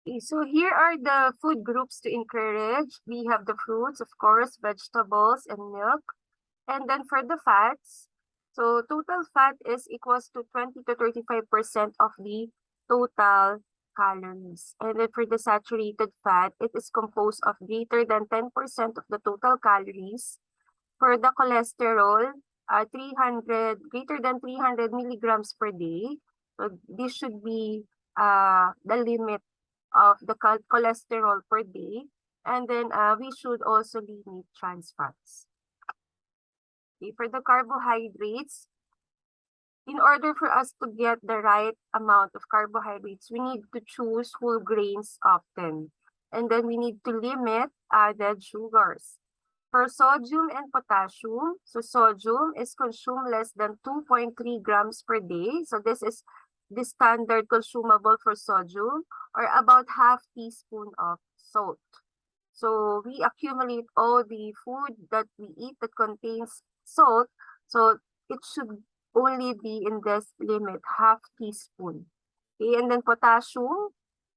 Okay, so here are the food groups to encourage. We have the fruits, of course, vegetables, and milk. And then for the fats, so total fat is equals to 20 to 35% of the total calories. And then for the saturated fat, it is composed of greater than 10% of the total calories. For the cholesterol, 300, greater than 300 milligrams per day. So this should be the limit of the cholesterol per day. And then we should also limit trans fats. Okay, for the carbohydrates, in order for us to get the right amount of carbohydrates, we need to choose whole grains often. And then we need to limit added sugars. For sodium and potassium, so sodium is consumed less than 2.3 grams per day. So this is the standard consumable for sodium, or about half teaspoon of salt. So we accumulate all the food that we eat that contains salt. So it should only be in this limit, half teaspoon. Okay, and then potassium,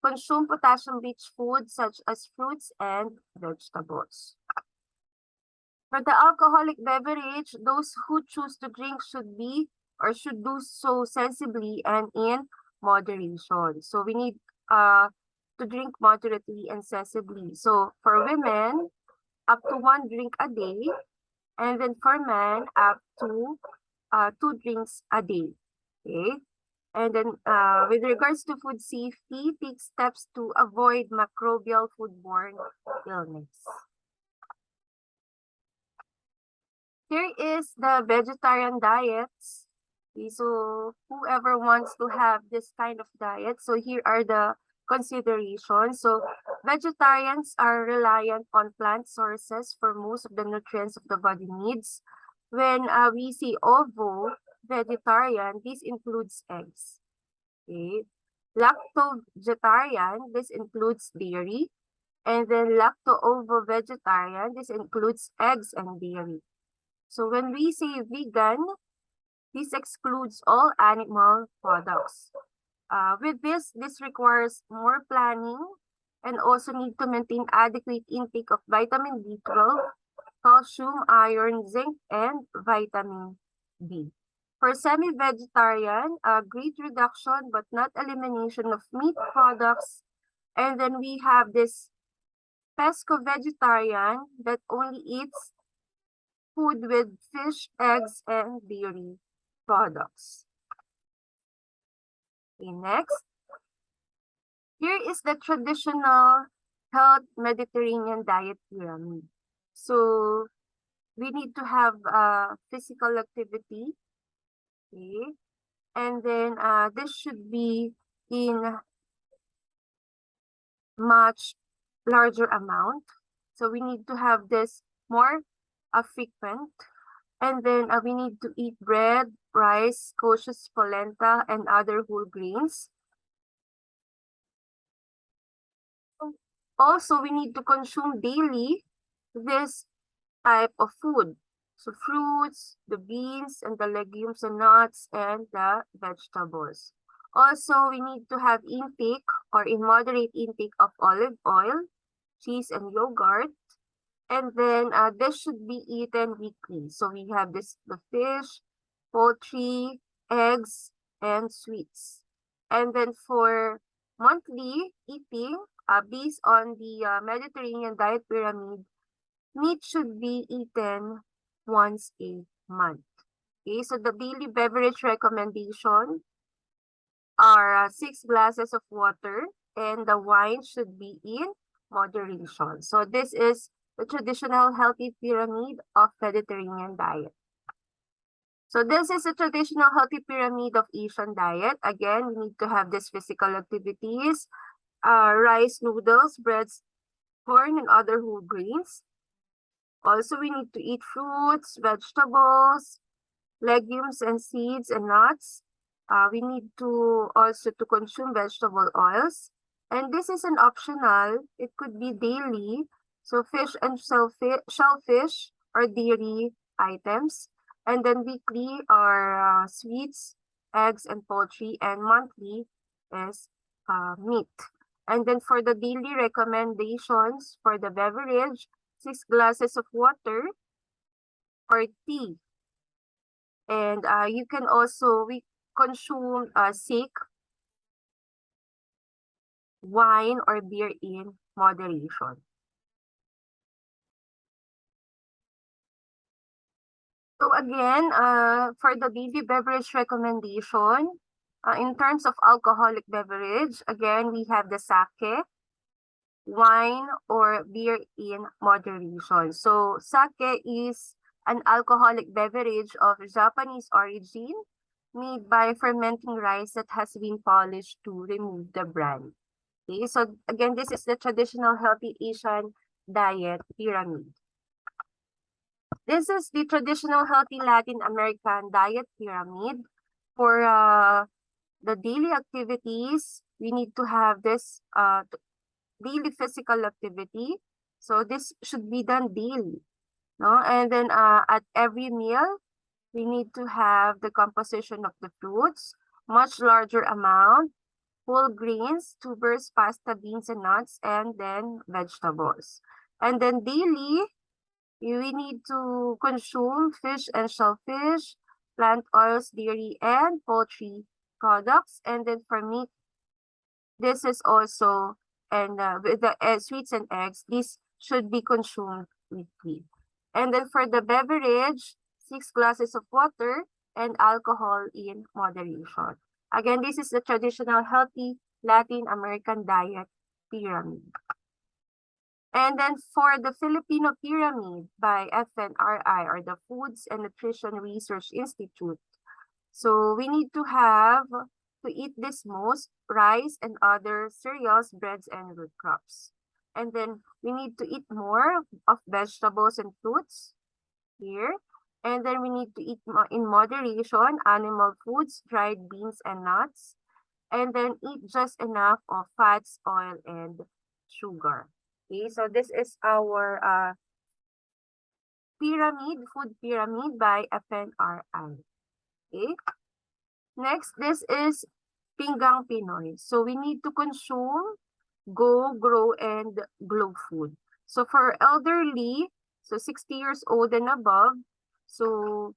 consume potassium-rich foods such as fruits and vegetables. For the alcoholic beverage, those who choose to drink should be or should do so sensibly and in moderation. So we need to drink moderately and sensibly. So for women, up to 1 drink a day, and then for men, up to 2 drinks a day. Okay. And then with regards to food safety, take steps to avoid microbial foodborne illness. Here is the vegetarian diets. Okay, so whoever wants to have this kind of diet, so here are the considerations. So vegetarians are reliant on plant sources for most of the nutrients of the body needs. When we say ovo-vegetarian, this includes eggs. Okay. Lacto-vegetarian, this includes dairy. And then lacto-ovo-vegetarian, this includes eggs and dairy. So when we say vegan, this excludes all animal products. With this requires more planning and also need to maintain adequate intake of vitamin B12, calcium, iron, zinc, and vitamin D. For semi-vegetarian, great reduction but not elimination of meat products. And then we have this pesco-vegetarian that only eats food with fish, eggs, and dairy products. Okay, next. Here is the traditional health Mediterranean diet pyramid. So we need to have physical activity. Okay. And then this should be in much larger amount. So we need to have this more frequent. And then we need to eat bread, rice, kosher polenta, and other whole grains. Also, we need to consume daily this type of food. So fruits, the beans, and the legumes and nuts, and the vegetables. Also, we need to have intake or in moderate intake of olive oil, cheese, and yogurt. And then this should be eaten weekly. So we have the fish, poultry, eggs, and sweets. And then for monthly eating, based on the Mediterranean diet pyramid, meat should be eaten once a month. Okay, so the daily beverage recommendation are 6 glasses of water, and the wine should be in moderation. So this is the traditional healthy pyramid of Mediterranean diet. So this is a traditional healthy pyramid of Asian diet. Again, we need to have these physical activities, rice, noodles, breads, corn, and other whole grains. Also, we need to eat fruits, vegetables, legumes, and seeds, and nuts. We need to also to consume vegetable oils. And this is an optional. It could be daily. So fish and shellfish or dairy items. And then weekly are sweets, eggs, and poultry. And monthly is meat. And then for the daily recommendations for the beverage, 6 glasses of water or tea. And you can also consume sick wine or beer in moderation. So again, for the daily beverage recommendation, in terms of alcoholic beverage, again, we have the sake, wine, or beer in moderation. So sake is an alcoholic beverage of Japanese origin made by fermenting rice that has been polished to remove the bran. Okay, so again, this is the traditional healthy Asian diet pyramid. This is the traditional healthy Latin American diet pyramid. For the daily activities, we need to have this daily physical activity. So this should be done daily. No? And then at every meal, we need to have the composition of the fruits, much larger amount, whole grains, tubers, pasta, beans, and nuts, and then vegetables. And then daily, we need to consume fish and shellfish, plant oils, dairy, and poultry products. And then for meat, this is also, and with the sweets and eggs, this should be consumed weekly. And then for the beverage, 6 glasses of water and alcohol in moderation. Again, this is the traditional healthy Latin American diet pyramid. And then for the Filipino pyramid by FNRI, or the Foods and Nutrition Research Institute. So we need to have to eat this most rice and other cereals, breads, and root crops. And then we need to eat more of vegetables and fruits here. And then we need to eat in moderation animal foods, dried beans and nuts. And then eat just enough of fats, oil, and sugar. Okay, so this is our pyramid, food pyramid by FNRI. Okay. Next, this is Pinggang Pinoy. So we need to consume, go, grow, and glow food. So for elderly, so 60 years old and above, so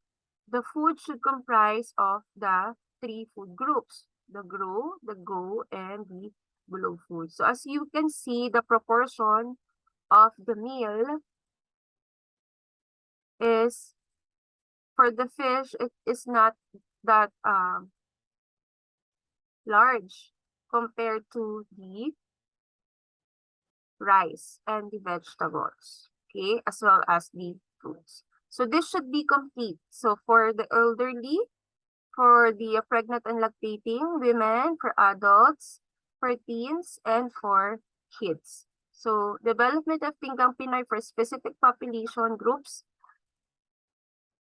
the food should comprise of the 3 food groups: the grow, the go, and the glow food. So as you can see, the proportion of the meal is, for the fish, it is not that large compared to the rice and the vegetables, okay, as well as the fruits. So this should be complete. So for the elderly, for the pregnant and lactating women, for adults, for teens, and for kids. So development of Pinggang Pinoy for specific population groups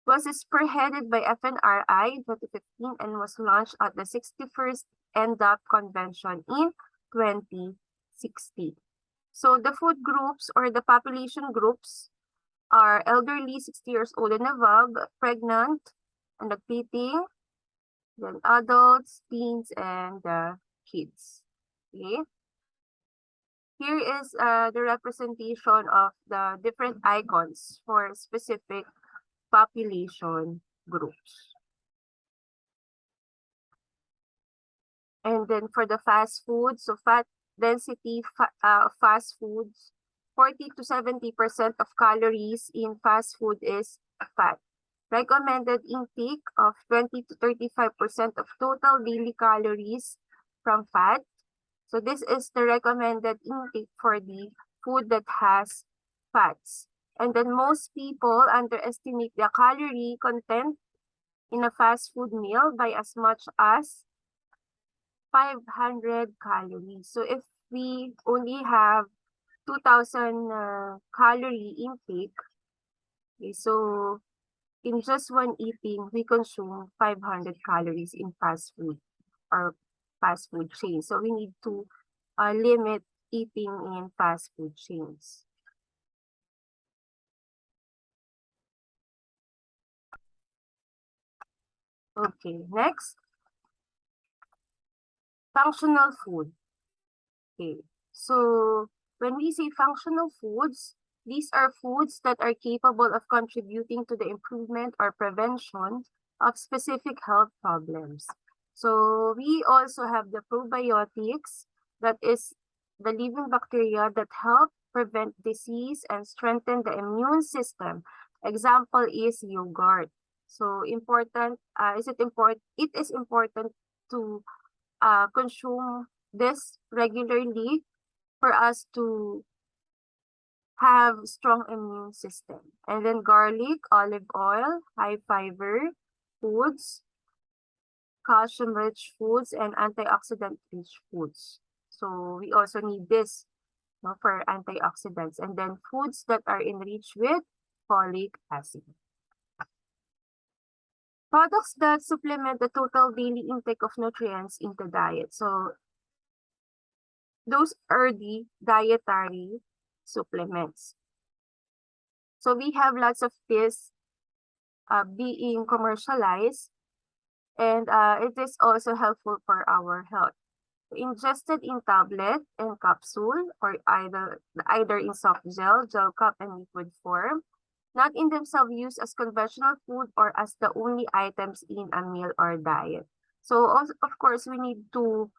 was spearheaded by FNRI in 2015 and was launched at the 61st NDAP convention in 2016. So the food groups or the population groups are elderly, 60 years old and above, pregnant and lactating, then adults, teens, and kids. Okay. Here is the representation of the different icons for specific population groups. And then for the fast food, so fat density fast foods, 40 to 70% of calories in fast food is fat. Recommended intake of 20 to 35% of total daily calories from fat. So this is the recommended intake for the food that has fats. And then most people underestimate the calorie content in a fast food meal by as much as 500 calories. So if we only have 2,000 calorie intake, okay, so in just one eating, we consume 500 calories in fast food or fast food chains. So we need to limit eating in fast food chains. Okay, next, functional food. Okay, so when we say functional foods, these are foods that are capable of contributing to the improvement or prevention of specific health problems. So we also have the probiotics, that is the living bacteria that help prevent disease and strengthen the immune system. Example is yogurt. So it is important to consume this regularly for us to have strong immune system. And then garlic, olive oil, high fiber foods, calcium rich foods, and antioxidant rich foods. So we also need this, no, for antioxidants. And then foods that are enriched with folic acid. Products that supplement the total daily intake of nutrients in the diet. So those are the dietary supplements. So we have lots of this being commercialized, and it is also helpful for our health. Ingested in tablet and capsule, or either in soft gel cup, and liquid form, not in themselves used as conventional food or as the only items in a meal or diet. So also, of course, we need to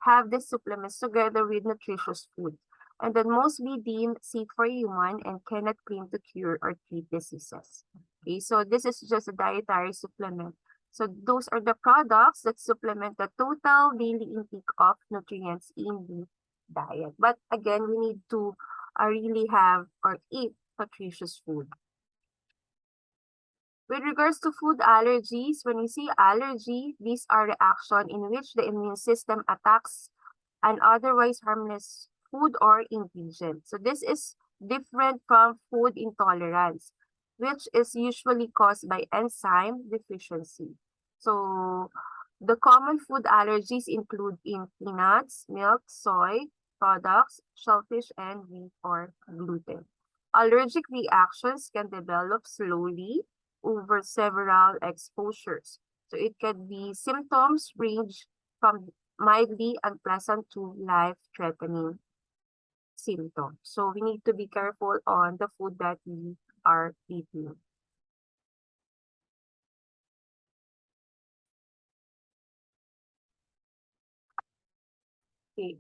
have these supplements together with nutritious food, and then mostly deemed safe for human and cannot claim to cure or treat diseases. Okay, so this is just a dietary supplement. So those are the products that supplement the total daily intake of nutrients in the diet. But again, we need to really have or eat nutritious food. With regards to food allergies, when we say allergy, these are reactions in which the immune system attacks an otherwise harmless food or ingredient. So this is different from food intolerance, which is usually caused by enzyme deficiency. So the common food allergies include in peanuts, milk, soy products, shellfish, and wheat or gluten. Allergic reactions can develop slowly over several exposures. So it can be symptoms range from mildly unpleasant to life-threatening symptoms. So we need to be careful on the food that we are eating. Okay.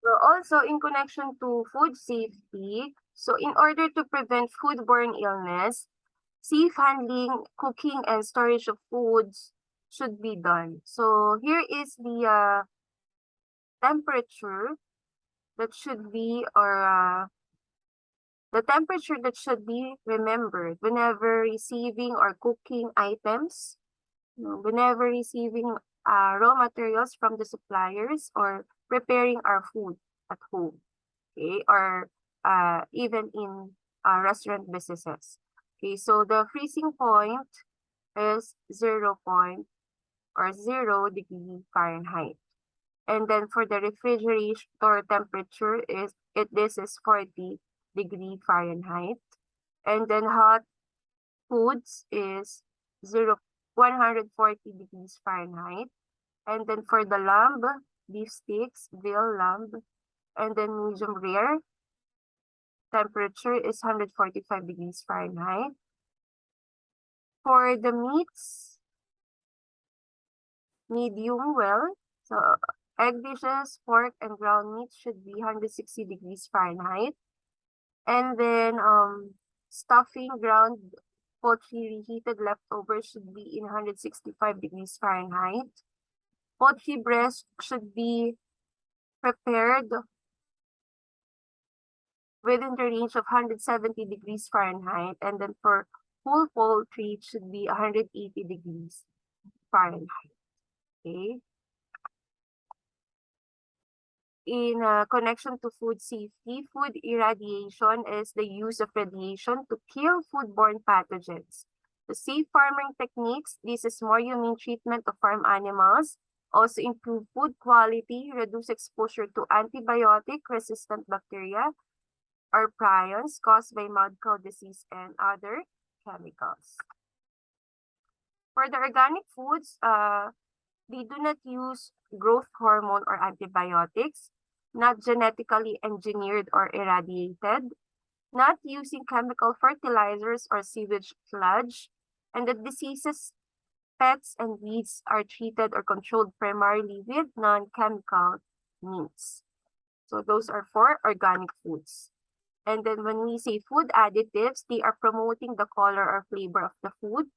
So also in connection to food safety, so in order to prevent foodborne illness, safe handling, cooking, and storage of foods should be done. So here is the temperature that should be, or the temperature that should be remembered whenever receiving or cooking items, whenever receiving raw materials from the suppliers, or preparing our food at home, okay, or even in restaurant businesses. Okay, so the freezing point is 0 Fahrenheit. And then for the refrigerator temperature this is 40 Fahrenheit. And then hot foods is 140 Fahrenheit. And then for the lamb, beef steaks, veal lamb, and then medium rare, temperature is 145 Fahrenheit. For the meats, medium well, so egg dishes, pork, and ground meat should be 160 Fahrenheit. And then stuffing, ground poultry, reheated leftovers should be in 165 Fahrenheit. Poultry breast should be prepared within the range of 170 Fahrenheit. And then for whole poultry, it should be 180 Fahrenheit. Okay. In connection to food safety, food irradiation is the use of radiation to kill foodborne pathogens. The safe farming techniques, this is more humane treatment of farm animals, also improve food quality, reduce exposure to antibiotic-resistant bacteria or prions caused by mad cow disease and other chemicals. For the organic foods, they do not use growth hormone or antibiotics, not genetically engineered or irradiated, not using chemical fertilizers or sewage sludge, and the diseases, pests, and weeds are treated or controlled primarily with non-chemical means. So those are for organic foods. And then when we say food additives, they are promoting the color or flavor of the food,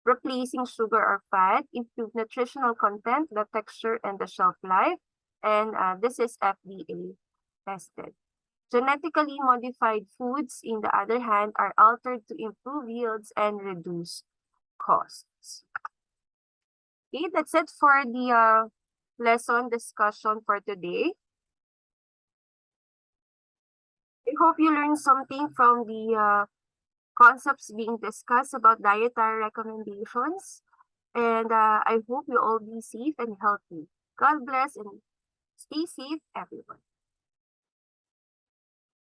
replacing sugar or fat, improve nutritional content, the texture, and the shelf life. And this is FDA tested. Genetically modified foods, in the other hand, are altered to improve yields and reduce costs. Okay, that's it for the lesson discussion for today. I hope you learned something from the concepts being discussed about dietary recommendations. And I hope you all be safe and healthy. God bless and stay safe, everyone.